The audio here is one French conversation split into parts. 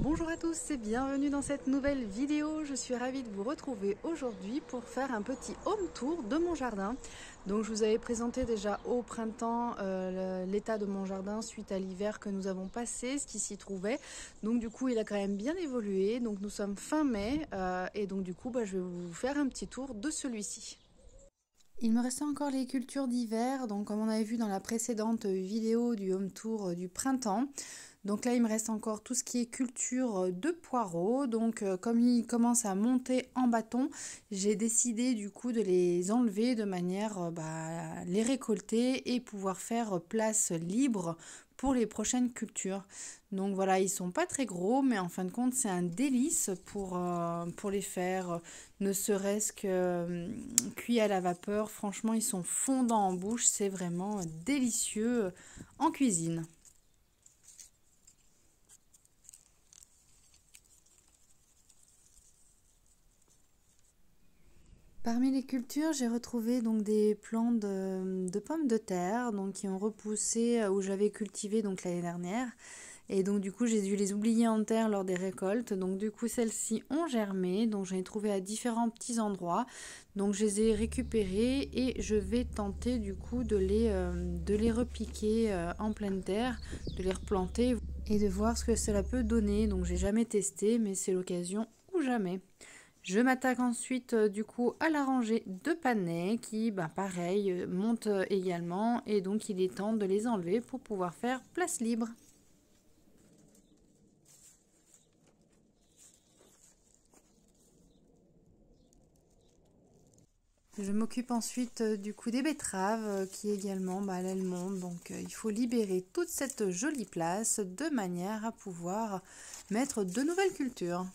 Bonjour à tous et bienvenue dans cette nouvelle vidéo. Je suis ravie de vous retrouver aujourd'hui pour faire un petit home tour de mon jardin. Donc je vous avais présenté déjà au printemps l'état de mon jardin suite à l'hiver que nous avons passé, ce qui s'y trouvait. Donc du coup il a quand même bien évolué. Donc nous sommes fin mai et donc du coup je vais vous faire un petit tour de celui-ci. Il me restait encore les cultures d'hiver, donc comme on avait vu dans la précédente vidéo du home tour du printemps. Donc là il me reste encore tout ce qui est culture de poireaux. Donc comme ils commencent à monter en bâton, j'ai décidé du coup de les enlever de manière à les récolter et pouvoir faire place libre pour les prochaines cultures. Donc voilà, ils sont pas très gros, mais en fin de compte, c'est un délice pour les faire, ne serait-ce que cuits à la vapeur. Franchement, ils sont fondants en bouche, c'est vraiment délicieux en cuisine. Parmi les cultures, j'ai retrouvé donc des plants de pommes de terre donc qui ont repoussé où j'avais cultivé donc l'année dernière. Et donc du coup j'ai dû les oublier en terre lors des récoltes. Donc du coup celles-ci ont germé. Donc j'en ai trouvé à différents petits endroits. Donc je les ai récupérées et je vais tenter du coup de les repiquer en pleine terre, de les replanter et de voir ce que cela peut donner. Donc j'ai jamais testé mais c'est l'occasion ou jamais. Je m'attaque ensuite du coup à la rangée de panais qui pareil monte également et donc il est temps de les enlever pour pouvoir faire place libre. Je m'occupe ensuite du coup des betteraves qui également elles montent, donc il faut libérer toute cette jolie place de manière à pouvoir mettre de nouvelles cultures.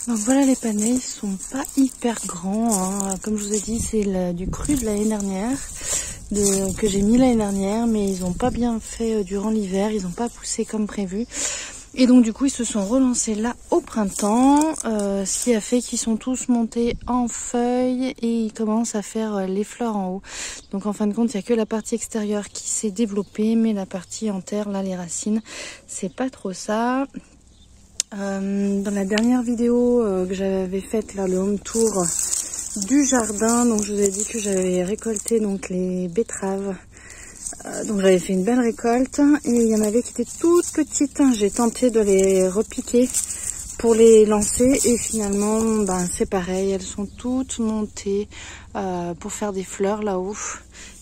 Donc voilà, les panais, ils sont pas hyper grands, hein. Comme je vous ai dit, c'est du cru de l'année dernière, que j'ai mis l'année dernière, mais ils n'ont pas bien fait durant l'hiver, ils n'ont pas poussé comme prévu. Et donc du coup, ils se sont relancés là au printemps, ce qui a fait qu'ils sont tous montés en feuilles et ils commencent à faire les fleurs en haut. Donc en fin de compte, il n'y a que la partie extérieure qui s'est développée, mais la partie en terre, là, les racines, c'est pas trop ça. Dans la dernière vidéo que j'avais faite, là, le home tour du jardin, donc je vous ai dit que j'avais récolté donc les betteraves. Donc j'avais fait une belle récolte et il y en avait qui étaient toutes petites. J'ai tenté de les repiquer pour les lancer et finalement c'est pareil, elles sont toutes montées pour faire des fleurs là-haut.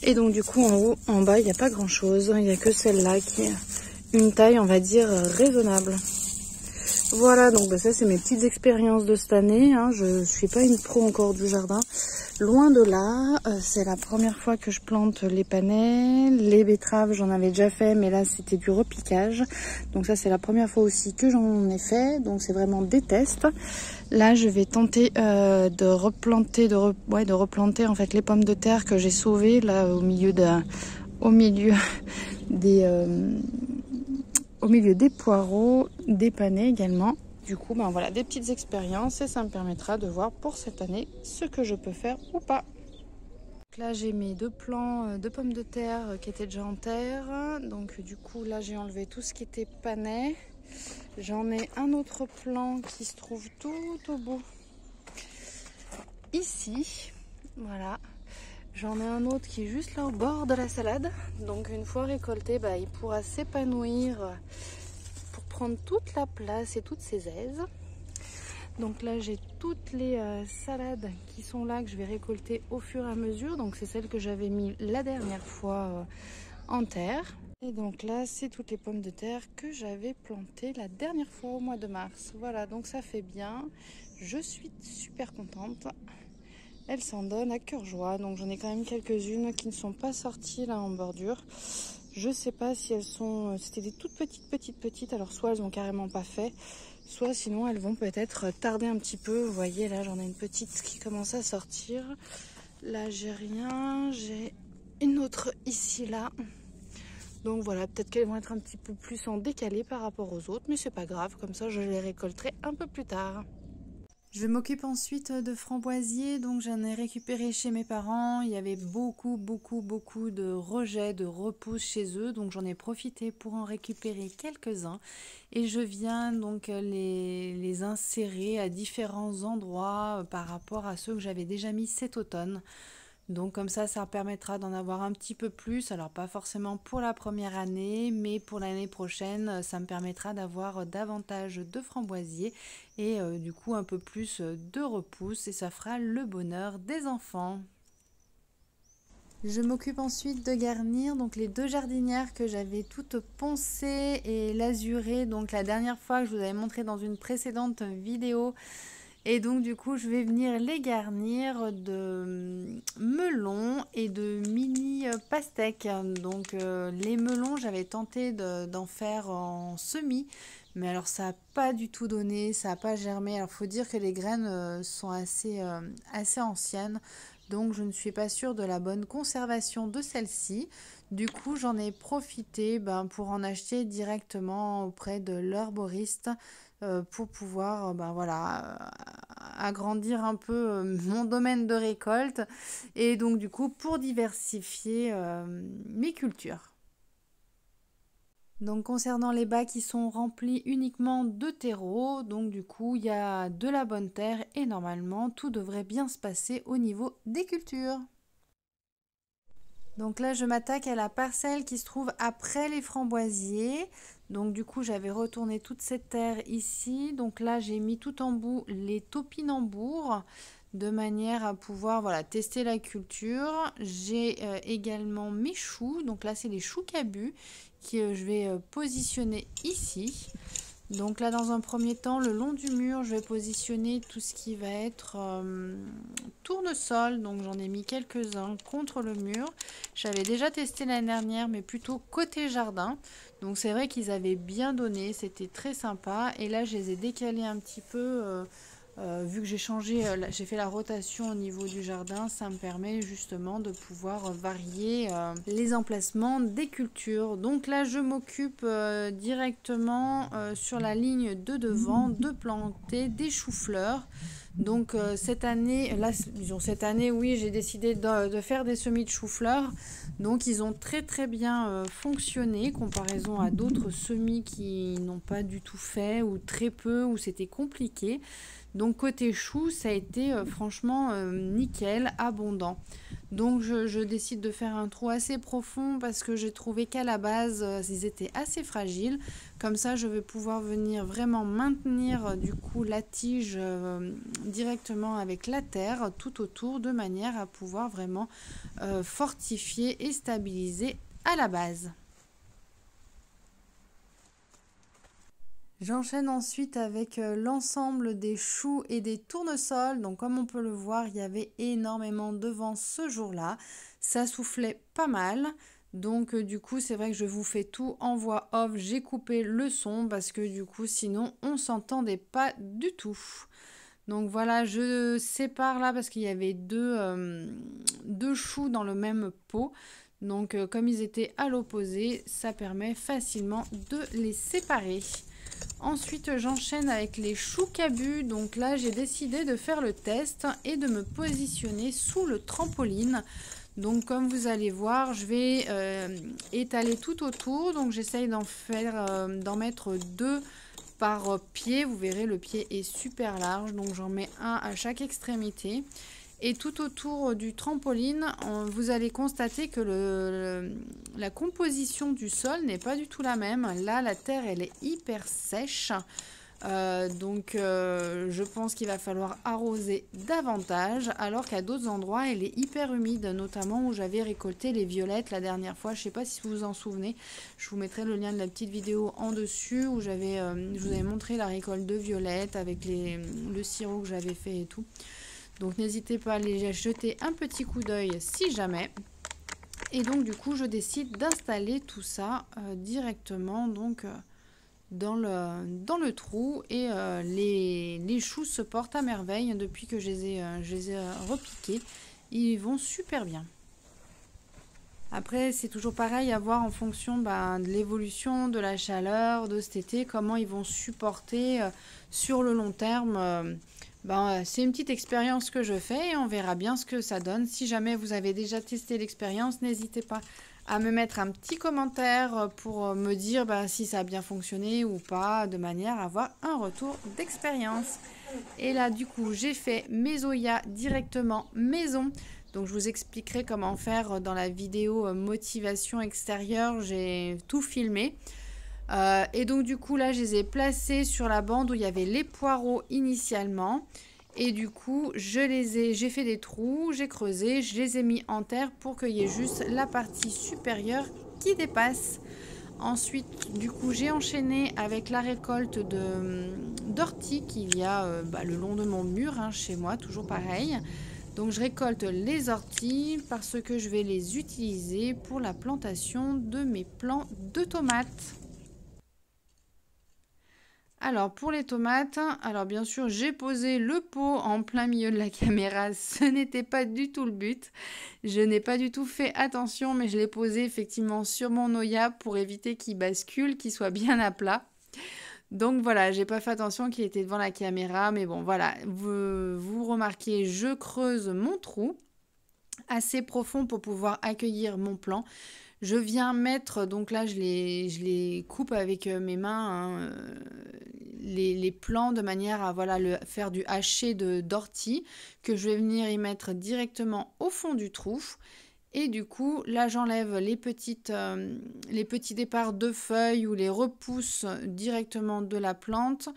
Et donc du coup en haut, en bas, il n'y a pas grand chose, il n'y a que celle-là qui a une taille on va dire raisonnable. Voilà, donc ça c'est mes petites expériences de cette année, hein. Je suis pas une pro encore du jardin, loin de là. C'est la première fois que je plante les panais. Les betteraves j'en avais déjà fait, mais là c'était du repiquage. Donc ça c'est la première fois aussi que j'en ai fait, donc c'est vraiment des tests. Là je vais tenter de replanter en fait les pommes de terre que j'ai sauvées là au milieu des poireaux, des panais également. Du coup, voilà, des petites expériences et ça me permettra de voir pour cette année ce que je peux faire ou pas. Donc là, j'ai mes 2 plants de pommes de terre qui étaient déjà en terre. Donc du coup, là, j'ai enlevé tout ce qui était panais. J'en ai un autre plant qui se trouve tout au bout ici. Voilà. J'en ai un autre qui est juste là au bord de la salade. Donc une fois récolté, il pourra s'épanouir pour prendre toute la place et toutes ses aises. Donc là j'ai toutes les salades qui sont là que je vais récolter au fur et à mesure. Donc c'est celles que j'avais mis la dernière fois en terre. Et donc là c'est toutes les pommes de terre que j'avais plantées la dernière fois au mois de mars. Voilà, donc ça fait bien. Je suis super contente. Elle s'en donne à cœur joie, donc j'en ai quand même quelques-unes qui ne sont pas sorties là en bordure. Je sais pas si elles sont, c'était des toutes petites, alors soit elles ont carrément pas fait, soit sinon elles vont peut-être tarder un petit peu. Vous voyez là j'en ai une petite qui commence à sortir. Là j'ai rien, j'ai une autre ici là. Donc voilà, peut-être qu'elles vont être un petit peu plus en décalé par rapport aux autres, mais c'est pas grave, comme ça je les récolterai un peu plus tard. Je m'occupe ensuite de framboisiers, donc j'en ai récupéré chez mes parents. Il y avait beaucoup de rejets, de repousses chez eux, donc j'en ai profité pour en récupérer quelques-uns. Et je viens donc les insérer à différents endroits par rapport à ceux que j'avais déjà mis cet automne. Donc comme ça permettra d'en avoir un petit peu plus. Alors pas forcément pour la première année, mais pour l'année prochaine, ça me permettra d'avoir davantage de framboisiers et du coup un peu plus de repousses et ça fera le bonheur des enfants. Je m'occupe ensuite de garnir donc les 2 jardinières que j'avais toutes poncées et lasurées. Donc la dernière fois que je vous avais montré dans une précédente vidéo. Et donc du coup je vais venir les garnir de melons et de mini pastèques. Donc les melons j'avais tenté d'en faire en semis. Mais alors ça n'a pas du tout donné, ça n'a pas germé. Alors il faut dire que les graines sont assez anciennes. Donc je ne suis pas sûre de la bonne conservation de celle-ci. Du coup j'en ai profité pour en acheter directement auprès de l'herboriste. Pour pouvoir voilà, agrandir un peu mon domaine de récolte et donc du coup pour diversifier mes cultures. Donc concernant les bacs qui sont remplis uniquement de terreau, donc du coup il y a de la bonne terre et normalement tout devrait bien se passer au niveau des cultures. Donc là, je m'attaque à la parcelle qui se trouve après les framboisiers. Donc du coup, j'avais retourné toute cette terre ici. Donc là, j'ai mis tout en bout les topinambours de manière à pouvoir voilà, tester la culture. J'ai également mes choux. Donc là, c'est les choux cabus que je vais positionner ici. Donc là, dans un premier temps, le long du mur, je vais positionner tout ce qui va être tournesol. Donc j'en ai mis quelques-uns contre le mur. J'avais déjà testé l'année dernière, mais plutôt côté jardin. Donc c'est vrai qu'ils avaient bien donné, c'était très sympa. Et là, je les ai décalés un petit peu. Vu que j'ai changé, j'ai fait la rotation au niveau du jardin, ça me permet justement de pouvoir varier les emplacements des cultures. Donc là, je m'occupe directement sur la ligne de devant de planter des choux-fleurs. Donc cette année, oui, j'ai décidé de faire des semis de choux-fleurs. Donc ils ont très bien fonctionné, comparaison à d'autres semis qui n'ont pas du tout fait ou très peu, où c'était compliqué. Donc côté chou, ça a été franchement nickel, abondant. Donc je décide de faire un trou assez profond parce que j'ai trouvé qu'à la base, ils étaient assez fragiles. Comme ça, je vais pouvoir venir vraiment maintenir du coup la tige directement avec la terre tout autour de manière à pouvoir vraiment fortifier et stabiliser à la base. J'enchaîne ensuite avec l'ensemble des choux et des tournesols. Donc comme on peut le voir, il y avait énormément de vent ce jour-là. Ça soufflait pas mal. Donc du coup, c'est vrai que je vous fais tout en voix off. J'ai coupé le son parce que du coup, sinon, on s'entendait pas du tout. Donc voilà, je sépare là parce qu'il y avait deux choux dans le même pot. Donc comme ils étaient à l'opposé, ça permet facilement de les séparer. Ensuite, j'enchaîne avec les choux cabus. Donc là, j'ai décidé de faire le test et de me positionner sous le trampoline. Donc comme vous allez voir, je vais étaler tout autour. Donc j'essaye d'en mettre 2 par pied. Vous verrez, le pied est super large. Donc j'en mets un à chaque extrémité. Et tout autour du trampoline, vous allez constater que la composition du sol n'est pas du tout la même. Là, la terre, elle est hyper sèche. Donc, je pense qu'il va falloir arroser davantage. Alors qu'à d'autres endroits, elle est hyper humide. Notamment où j'avais récolté les violettes la dernière fois. Je ne sais pas si vous vous en souvenez. Je vous mettrai le lien de la petite vidéo en dessus. Où je vous avais montré la récolte de violettes avec le sirop que j'avais fait et tout. Donc n'hésitez pas à les jeter un petit coup d'œil si jamais. Et donc du coup je décide d'installer tout ça directement donc dans le trou. Et les choux se portent à merveille depuis que je les ai repiqués. Ils vont super bien. Après c'est toujours pareil à voir en fonction de l'évolution, de la chaleur, de cet été, comment ils vont supporter sur le long terme c'est une petite expérience que je fais et on verra bien ce que ça donne. Si jamais vous avez déjà testé l'expérience, n'hésitez pas à me mettre un petit commentaire pour me dire si ça a bien fonctionné ou pas, de manière à avoir un retour d'expérience. Et là, du coup, j'ai fait mes Oya directement maison. Donc, je vous expliquerai comment faire dans la vidéo motivation extérieure. J'ai tout filmé. Et donc, du coup, là, je les ai placés sur la bande où il y avait les poireaux initialement. Et du coup, j'ai fait des trous, j'ai creusé, je les ai mis en terre pour qu'il y ait juste la partie supérieure qui dépasse. Ensuite, du coup, j'ai enchaîné avec la récolte d'orties qu'il y a le long de mon mur, chez moi, toujours pareil. Donc, je récolte les orties parce que je vais les utiliser pour la plantation de mes plants de tomates. Alors pour les tomates, alors bien sûr j'ai posé le pot en plein milieu de la caméra, ce n'était pas du tout le but. Je n'ai pas du tout fait attention mais je l'ai posé effectivement sur mon Oya pour éviter qu'il bascule, qu'il soit bien à plat. Donc voilà, j'ai pas fait attention qu'il était devant la caméra mais bon voilà, vous remarquez, je creuse mon trou assez profond pour pouvoir accueillir mon plant. Je viens mettre, donc là je les coupe avec mes mains, les plants de manière à faire du haché d'ortie que je vais venir y mettre directement au fond du trou. Et du coup, là j'enlève les petits départs de feuilles ou les repousses directement de la plante.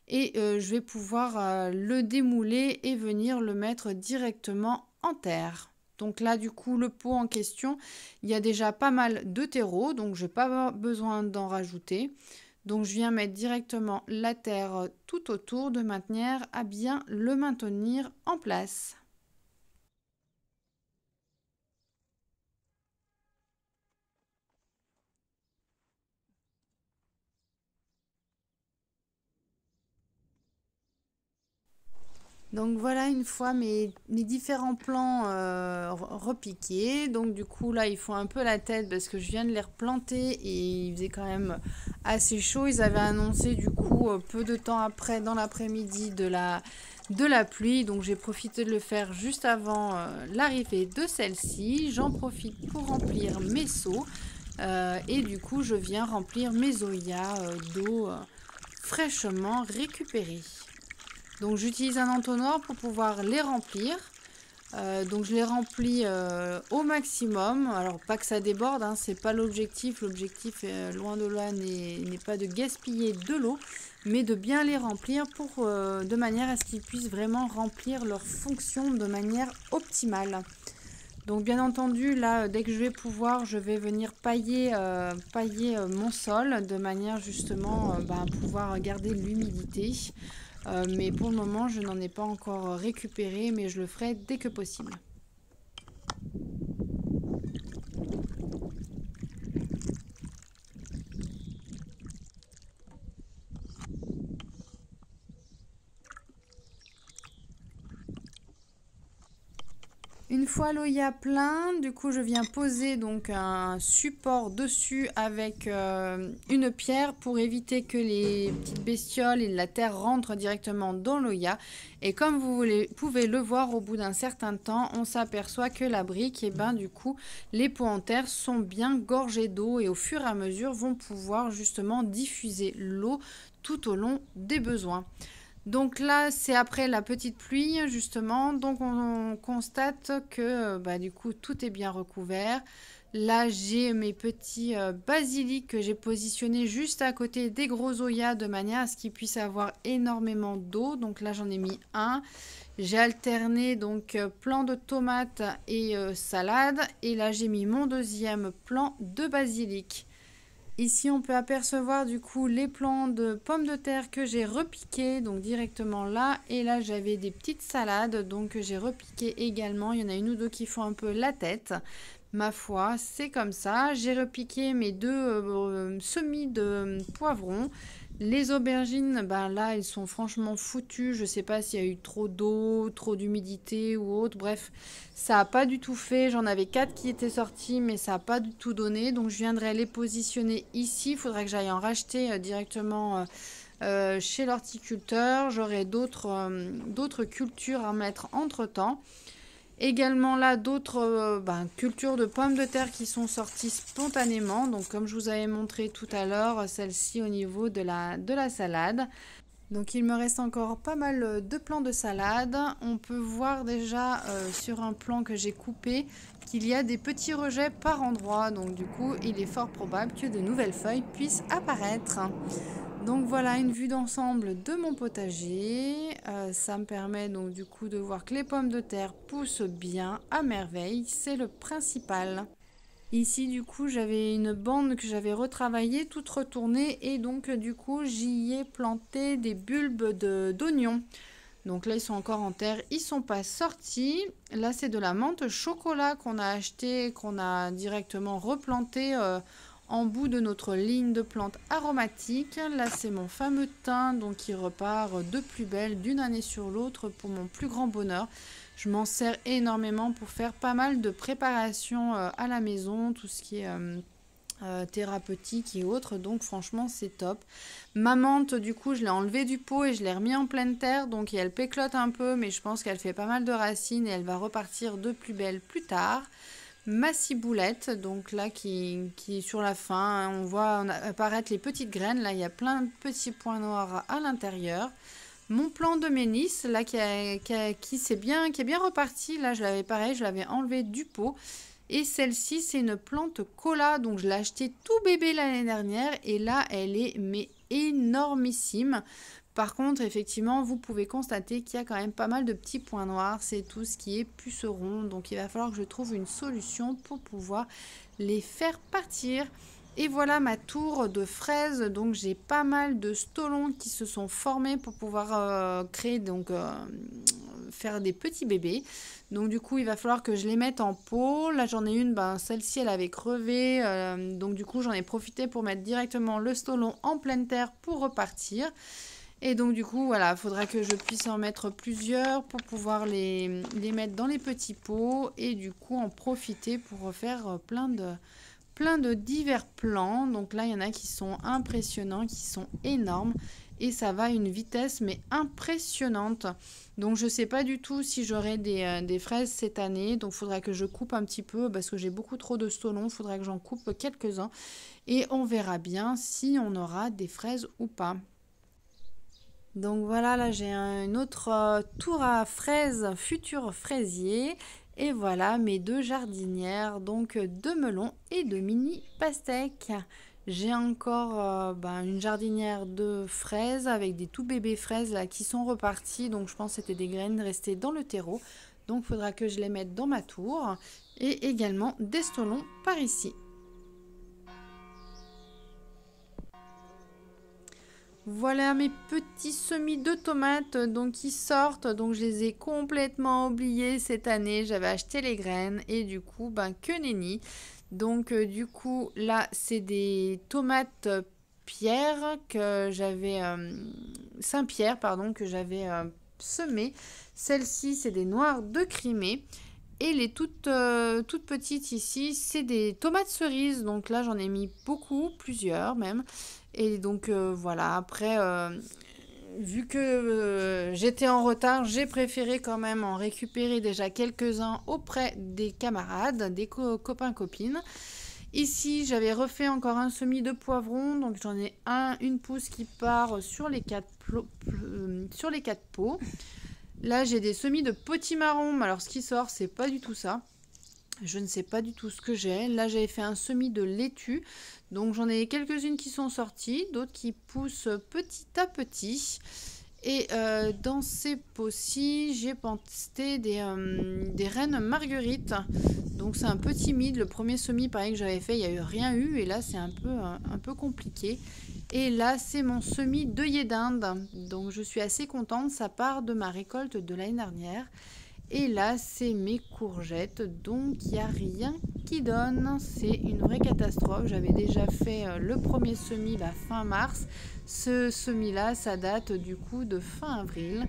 Et je vais pouvoir le démouler et venir le mettre directement en terre. Donc là, du coup, le pot en question, il y a déjà pas mal de terreau, donc je n'ai pas besoin d'en rajouter. Donc je viens mettre directement la terre tout autour de manière à bien le maintenir en place. Donc voilà, une fois mes différents plants repiqués. Donc du coup là ils font un peu la tête parce que je viens de les replanter et il faisait quand même assez chaud. Ils avaient annoncé du coup peu de temps après, dans l'après-midi, de la pluie. Donc j'ai profité de le faire juste avant l'arrivée de celle-ci. J'en profite pour remplir mes seaux. Et du coup je viens remplir mes Oya d'eau fraîchement récupérée. Donc j'utilise un entonnoir pour pouvoir les remplir. Donc je les remplis au maximum. Alors pas que ça déborde, c'est pas l'objectif. L'objectif loin de là n'est pas de gaspiller de l'eau, mais de bien les remplir de manière à ce qu'ils puissent vraiment remplir leur fonction de manière optimale. Donc bien entendu là dès que je vais pouvoir, je vais venir pailler mon sol de manière justement à pouvoir garder l'humidité. Mais pour le moment, je n'en ai pas encore récupéré, mais je le ferai dès que possible. Une fois l'Oya plein, du coup je viens poser donc un support dessus avec une pierre pour éviter que les petites bestioles et la terre rentrent directement dans l'Oya. Et comme vous pouvez le voir, au bout d'un certain temps, on s'aperçoit que la brique, du coup, les pots en terre sont bien gorgés d'eau et au fur et à mesure vont pouvoir justement diffuser l'eau tout au long des besoins. Donc là, c'est après la petite pluie, justement. Donc on constate que du coup, tout est bien recouvert. Là, j'ai mes petits basiliques que j'ai positionnés juste à côté des gros Oya de manière à ce qu'ils puissent avoir énormément d'eau. Donc là, j'en ai mis un. J'ai alterné donc plant de tomates et salade. Et là, j'ai mis mon deuxième plant de basilic. Ici, on peut apercevoir du coup les plants de pommes de terre que j'ai repiqués, donc directement là. Et là, j'avais des petites salades, donc j'ai repiqué également. Il y en a une ou deux qui font un peu la tête. Ma foi, c'est comme ça. J'ai repiqué mes deux semis de poivrons. Les aubergines, là, elles sont franchement foutues. Je ne sais pas s'il y a eu trop d'eau, trop d'humidité ou autre. Bref, ça n'a pas du tout fait. J'en avais 4 qui étaient sortis, mais ça n'a pas du tout donné. Donc, je viendrai les positionner ici. Il faudrait que j'aille en racheter directement chez l'horticulteur. J'aurai d'autres cultures à mettre entre temps. Également là d'autres cultures de pommes de terre qui sont sorties spontanément. Donc comme je vous avais montré tout à l'heure, celle-ci au niveau de la salade. Donc il me reste encore pas mal de plants de salade. On peut voir déjà sur un plan que j'ai coupé qu'il y a des petits rejets par endroit. Donc du coup il est fort probable que de nouvelles feuilles puissent apparaître. Donc voilà une vue d'ensemble de mon potager. Ça me permet donc du coup de voir que les pommes de terre poussent bien à merveille. C'est le principal. Ici du coup j'avais une bande que j'avais retravaillée, toute retournée, et donc du coup j'y ai planté des bulbes d'oignons. Donc là ils sont encore en terre, ils sont pas sortis. Là c'est de la menthe chocolat qu'on a acheté, qu'on a directement replanté en bout de notre ligne de plantes aromatiques. Là c'est mon fameux thym, donc qui repart de plus belle d'une année sur l'autre pour mon plus grand bonheur. Je m'en sers énormément pour faire pas mal de préparations à la maison, tout ce qui est thérapeutique et autres, donc franchement c'est top. Ma menthe du coup je l'ai enlevée du pot et je l'ai remis en pleine terre, donc elle péclote un peu mais je pense qu'elle fait pas mal de racines et elle va repartir de plus belle plus tard. Ma ciboulette, donc là qui est sur la fin, on voit apparaître les petites graines, là il y a plein de petits points noirs à l'intérieur. Mon plant de ménis, là qui est bien reparti, là je l'avais enlevé du pot. Et celle-ci c'est une plante cola, donc je l'ai achetée tout bébé l'année dernière et là elle est énormissime. Par contre effectivement vous pouvez constater qu'il y a quand même pas mal de petits points noirs, c'est tout ce qui est puceron. Donc il va falloir que je trouve une solution pour pouvoir les faire partir. Et voilà ma tour de fraises, donc j'ai pas mal de stolons qui se sont formés pour pouvoir faire des petits bébés. Donc du coup il va falloir que je les mette en pot. Là j'en ai une, celle-ci elle avait crevé, donc du coup j'en ai profité pour mettre directement le stolon en pleine terre pour repartir. Et donc du coup voilà, il faudra que je puisse en mettre plusieurs pour pouvoir les mettre dans les petits pots et du coup en profiter pour refaire plein de divers plants. Donc là il y en a qui sont impressionnants, qui sont énormes et ça va à une vitesse mais impressionnante. Donc je sais pas du tout si j'aurai des fraises cette année, donc il faudra que je coupe un petit peu parce que j'ai beaucoup trop de stolons, il faudra que j'en coupe quelques-uns et on verra bien si on aura des fraises ou pas. Donc voilà, là j'ai une autre tour à fraises, futur fraisier. Et voilà mes deux jardinières, donc de melons et de mini pastèques. J'ai encore une jardinière de fraises avec des tout bébés fraises là qui sont reparties. Donc je pense que c'était des graines restées dans le terreau. Donc il faudra que je les mette dans ma tour. Et également des stolons par ici. Voilà mes petits semis de tomates donc qui sortent, donc je les ai complètement oubliés cette année, j'avais acheté les graines et du coup que nenni. Donc du coup là c'est des tomates pierre que j'avais Saint-Pierre pardon que j'avais semées. Celles-ci c'est des noires de Crimée. Et les toutes petites ici, c'est des tomates cerises. Donc là, j'en ai mis beaucoup, plusieurs même. Et donc voilà, après, vu que j'étais en retard, j'ai préféré quand même en récupérer déjà quelques-uns auprès des camarades, des copains-copines. Ici, j'avais refait encore un semis de poivrons. Donc j'en ai une pousse qui part sur les 4 pots. Là, j'ai des semis de potimarron. Alors, ce qui sort, c'est pas du tout ça. Je ne sais pas du tout ce que j'ai. Là, j'avais fait un semis de laitue. Donc, j'en ai quelques-unes qui sont sorties, d'autres qui poussent petit à petit. Et dans ces pots-ci, j'ai planté des reines marguerites. Donc, c'est un peu timide. Le premier semis, pareil, que j'avais fait, il n'y a eu rien eu. Et là, c'est un peu compliqué. Et là, c'est mon semis d'œillets d'Inde. Donc, je suis assez contente. Ça part de ma récolte de l'année dernière. Et là, c'est mes courgettes. Donc, il n'y a rien qui donne. C'est une vraie catastrophe. J'avais déjà fait le premier semis fin mars. Ce semis-là, ça date du coup de fin avril.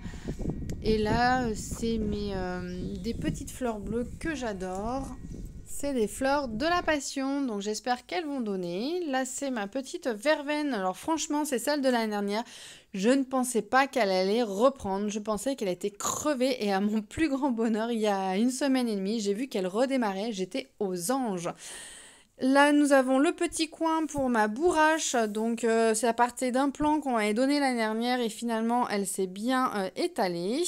Et là, c'est des petites fleurs bleues que j'adore. C'est des fleurs de la passion, donc j'espère qu'elles vont donner. Là, c'est ma petite verveine. Alors franchement, c'est celle de l'année dernière. Je ne pensais pas qu'elle allait reprendre. Je pensais qu'elle était crevée et à mon plus grand bonheur, il y a 1 semaine et demie, j'ai vu qu'elle redémarrait. J'étais aux anges. Là, nous avons le petit coin pour ma bourrache. Donc, c'est à partir d'un plan qu'on m'avait donné l'année dernière et finalement, elle s'est bien étalée.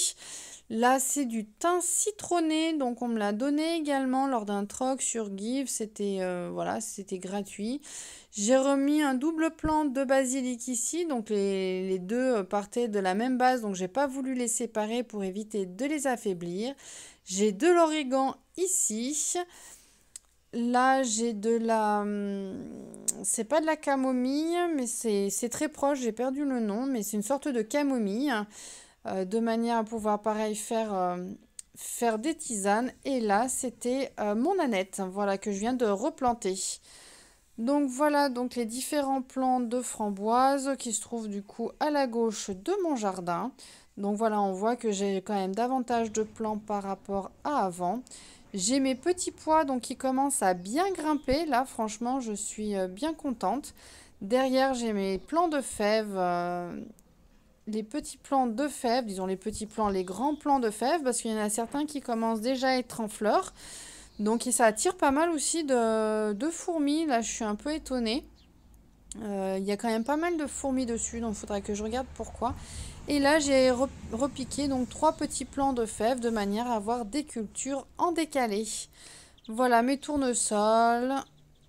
Là, c'est du thym citronné, donc on me l'a donné également lors d'un troc sur Give, c'était voilà, c'était gratuit. J'ai remis un double plant de basilic ici, donc les deux partaient de la même base, donc j'ai pas voulu les séparer pour éviter de les affaiblir. J'ai de l'origan ici. Là, j'ai de la... c'est pas de la camomille, mais c'est très proche, j'ai perdu le nom, mais c'est une sorte de camomille. De manière à pouvoir pareil faire des tisanes. Et là, c'était mon aneth, voilà, que je viens de replanter. Donc voilà, donc les différents plants de framboises qui se trouvent du coup à la gauche de mon jardin. Donc voilà, on voit que j'ai quand même davantage de plants par rapport à avant. J'ai mes petits pois donc qui commencent à bien grimper. Là, franchement, je suis bien contente. Derrière, j'ai mes plants de fèves. Les petits plants de fèves, disons les petits plants, les grands plants de fèves, parce qu'il y en a certains qui commencent déjà à être en fleurs. Donc ça attire pas mal aussi de fourmis. Là, je suis un peu étonnée. Il y a quand même pas mal de fourmis dessus, donc il faudra que je regarde pourquoi. Et là, j'ai repiqué donc 3 petits plants de fèves de manière à avoir des cultures en décalé. Voilà mes tournesols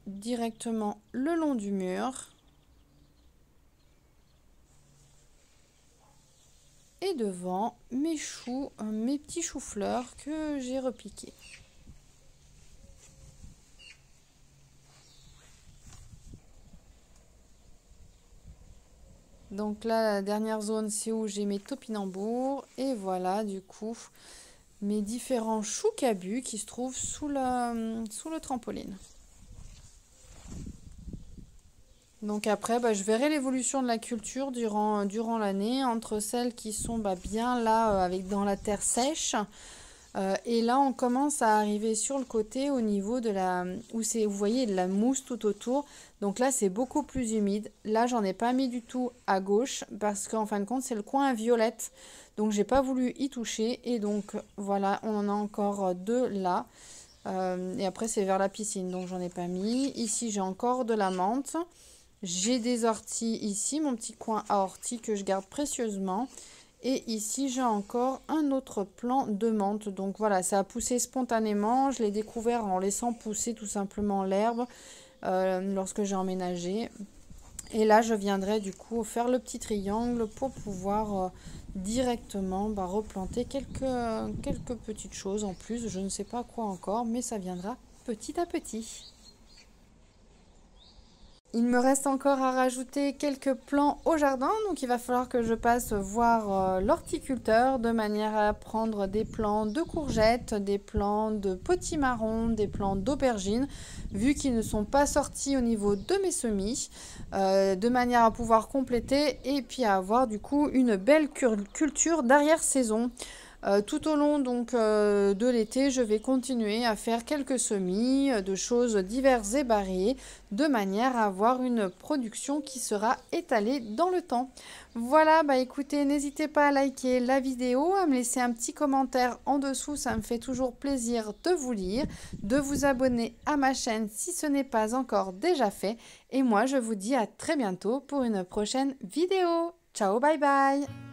directement le long du mur. Et devant, mes choux, mes petits choux-fleurs que j'ai repiqués. Donc là, la dernière zone, c'est où j'ai mes topinambours. Et voilà, du coup, mes différents choux cabus qui se trouvent sous le trampoline. Donc après, je verrai l'évolution de la culture durant l'année, entre celles qui sont bien là, avec dans la terre sèche. Et là, on commence à arriver sur le côté au niveau de où vous voyez de la mousse tout autour. Donc là, c'est beaucoup plus humide. Là, j'en ai pas mis du tout à gauche parce qu'en fin de compte, c'est le coin à violette. Donc, j'ai pas voulu y toucher. Et donc, voilà, on en a encore 2 là. Et après, c'est vers la piscine. Donc, j'en ai pas mis. Ici, j'ai encore de la menthe. J'ai des orties ici, mon petit coin à orties que je garde précieusement. Et ici, j'ai encore un autre plant de menthe. Donc voilà, ça a poussé spontanément. Je l'ai découvert en laissant pousser tout simplement l'herbe lorsque j'ai emménagé. Et là, je viendrai du coup faire le petit triangle pour pouvoir directement replanter quelques petites choses en plus. Je ne sais pas quoi encore, mais ça viendra petit à petit. Il me reste encore à rajouter quelques plants au jardin, donc il va falloir que je passe voir l'horticulteur de manière à prendre des plants de courgettes, des plants de potimarron, des plants d'aubergines, vu qu'ils ne sont pas sortis au niveau de mes semis, de manière à pouvoir compléter et puis à avoir du coup une belle culture d'arrière-saison. Tout au long donc de l'été, je vais continuer à faire quelques semis de choses diverses et variées de manière à avoir une production qui sera étalée dans le temps. Voilà, écoutez, n'hésitez pas à liker la vidéo, à me laisser un petit commentaire en dessous, ça me fait toujours plaisir de vous lire, de vous abonner à ma chaîne si ce n'est pas encore déjà fait. Et moi, je vous dis à très bientôt pour une prochaine vidéo. Ciao, bye bye!